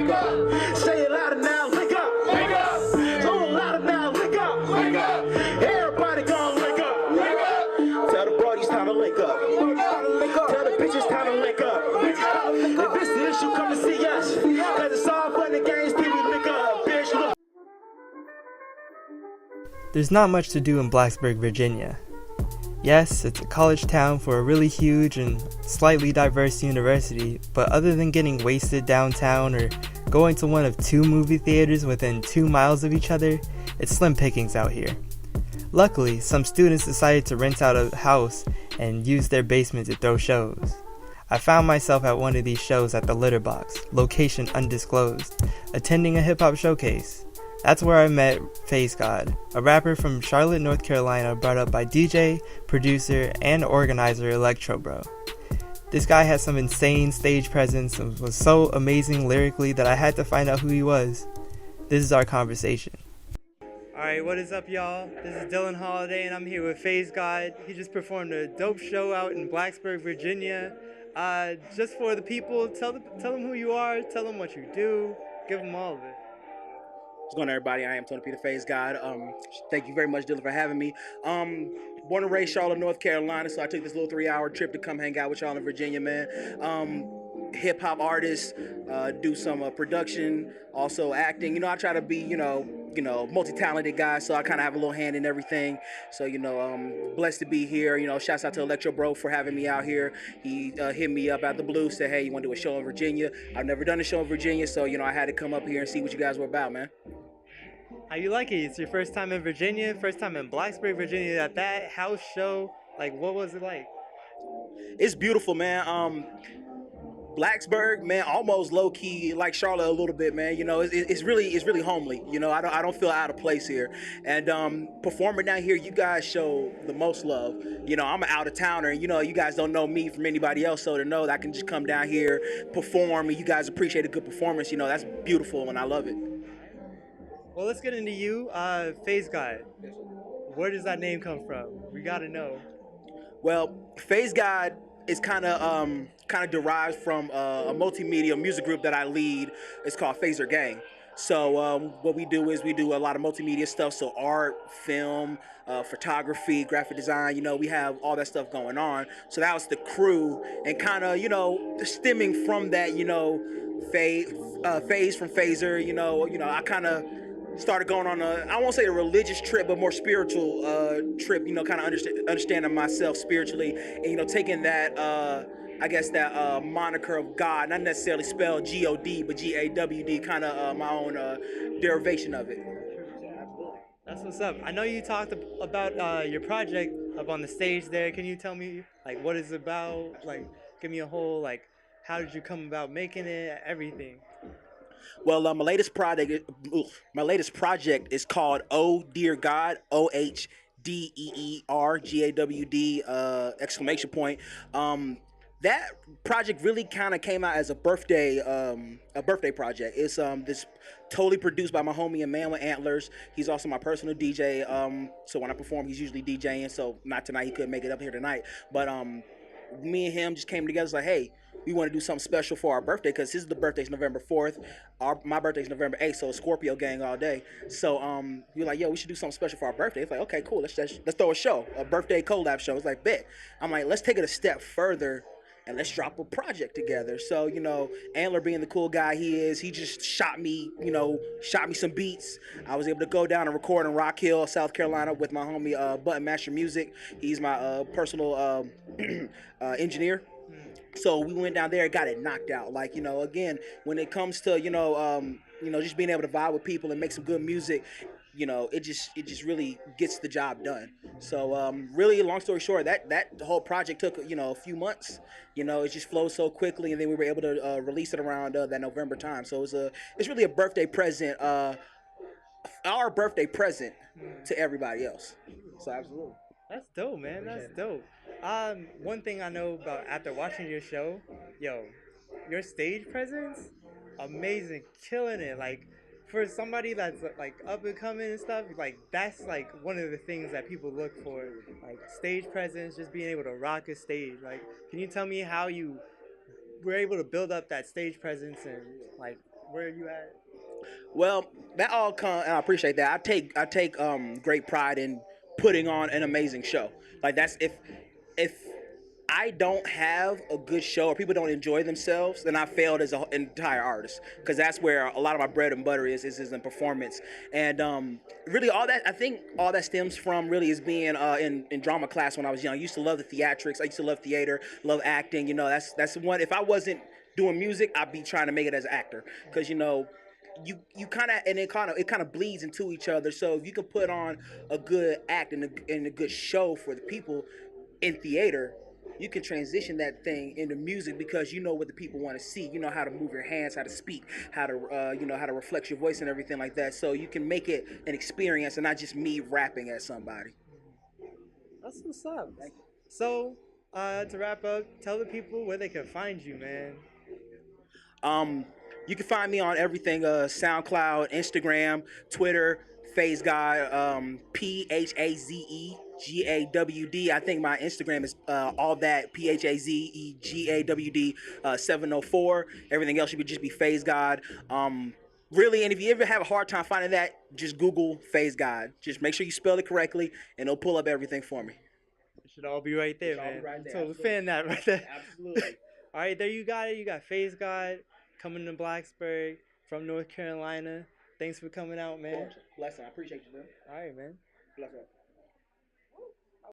wake up. Say it louder now, wake up. Wake up. So louder now, wake up. Wake up. Everybody gonna wake up. Wake up. Tell the brodies time to link up. Tell the bitches time to link up. If it's the issue, come to see us. Cause it's all fun and games till we link up, bitch. Look. There's not much to do in Blacksburg, Virginia. Yes, it's a college town for a really huge and slightly diverse university, but other than getting wasted downtown or going to one of 2 movie theaters within 2 miles of each other, it's slim pickings out here. Luckily, some students decided to rent out a house and use their basement to throw shows. I found myself at one of these shows at the Litter Box, location undisclosed, attending a hip-hop showcase. That's where I met Phaze Gawd, a rapper from Charlotte, North Carolina, brought up by DJ, producer, and organizer Electro Bro. This guy had some insane stage presence and was so amazing lyrically that I had to find out who he was. This is our conversation. Alright, what is up, y'all? This is Dylan Holiday, and I'm here with Phaze Gawd. He just performed a dope show out in Blacksburg, Virginia. Just for the people, tell them who you are, tell them what you do, give them all of it. What's going on, everybody? I am Tony Peter Phaze Gawd. Thank you very much, Dylan, for having me. Born and raised Charlotte, North Carolina, so I took this little 3-hour trip to come hang out with y'all in Virginia, man. Hip-hop artist, do some production, also acting. You know, I try to be, multi-talented guy, so I kind of have a little hand in everything. So, blessed to be here. Shouts out to Electro Bro for having me out here. He hit me up out the blue, said, hey, you want to do a show in Virginia? I've never done a show in Virginia, so, I had to come up here and see what you guys were about, man. How you like it? It's your first time in Virginia, first time in Blacksburg, Virginia, at that house show. Like, what was it like? It's beautiful, man. Blacksburg, man, almost low key like Charlotte a little bit, man. It's really homely. I don't feel out of place here. And performing down here, you guys show the most love. I'm an out of towner, and you guys don't know me from anybody else, so to know that I can just come down here, perform, and you guys appreciate a good performance. That's beautiful, and I love it. Well, let's get into you, Phaze Gawd. Where does that name come from? We gotta know. Well, Phaze Gawd is kind of derived from a multimedia music group that I lead. It's called Phaze Gang. So what we do is we do a lot of multimedia stuff, so art, film, photography, graphic design. We have all that stuff going on. So that was the crew, and kind of stemming from that, Phase from Phazer. I kind of started going on I won't say a religious trip, but more spiritual trip, kind of understanding myself spiritually, and, taking that, that moniker of God, not necessarily spelled G-O-D, but G-A-W-D, kind of my own derivation of it. That's what's up. I know you talked about your project up on the stage there. Can you tell me, what it's about? Give me a whole, how did you come about making it, everything? Well, my latest project is called Oh Dear God, OHDEER exclamation point. That project really kind of came out as a birthday project. It's this totally produced by my homie Emmanuel Antlers. He's also my personal DJ. So when I perform, he's usually DJing. So not tonight, he couldn't make it up here tonight. But me and him just came together. It's like, hey, we want to do something special for our birthday, because his birthday's November 4th. My birthday's November 8th, so it's Scorpio gang all day. So we were like, yo, we should do something special for our birthday. It's like, okay, cool, let's throw a show, a birthday collab show. It's like, bet. I'm like, let's take it a step further and let's drop a project together. So, Antler being the cool guy he is, he just shot me some beats. I was able to go down and record in Rock Hill, South Carolina with my homie Button Master Music. He's my personal engineer. So we went down there and got it knocked out. Again, when it comes to, just being able to vibe with people and make some good music, it just really gets the job done. So really, long story short, that whole project took, a few months. It just flowed so quickly, and then we were able to release it around that November time. So it's really a birthday present, our birthday present to everybody else. So absolutely. That's dope, man. That's dope. One thing I know about after watching your show, your stage presence, amazing, killing it. For somebody that's up and coming and stuff, that's one of the things that people look for, stage presence, just being able to rock a stage. Can you tell me how you were able to build up that stage presence and where are you at? Well, that all come, and I appreciate that. I take great pride in putting on an amazing show. Like that's if I don't have a good show or people don't enjoy themselves, then I failed as an entire artist. Because that's where a lot of my bread and butter is in performance. And really, all that I think all that stems from really is being in drama class when I was young. I used to love the theatrics. I used to love theater, love acting. You know, that's one. If I wasn't doing music, I'd be trying to make it as an actor. Because you kind of and it kind of bleeds into each other. So if you can put on a good act and a good show for the people in theater, you can transition that thing into music because you know what the people want to see. You know how to move your hands, how to speak, how to how to reflect your voice and everything like that. So you can make it an experience and not just me rapping at somebody. That's what's up. So, to wrap up, tell the people where they can find you, man. Um, you can find me on everything: SoundCloud, Instagram, Twitter, Phaze Gawd, PHAZEGAWD. I think my Instagram is all that PHAZEGAWD 704. Everything else should just be Phaze Gawd. Really, and if you ever have a hard time finding that, just Google Phaze Gawd. Just make sure you spell it correctly, and it'll pull up everything for me. It should all be right there, It should all man. be right there, Totally absolutely. fan that right there. Absolutely. All right, there you got it. You got Phaze Gawd coming to Blacksburg from North Carolina. Thanks for coming out, man. Blessing. I appreciate you, man. All right, man. Bless up.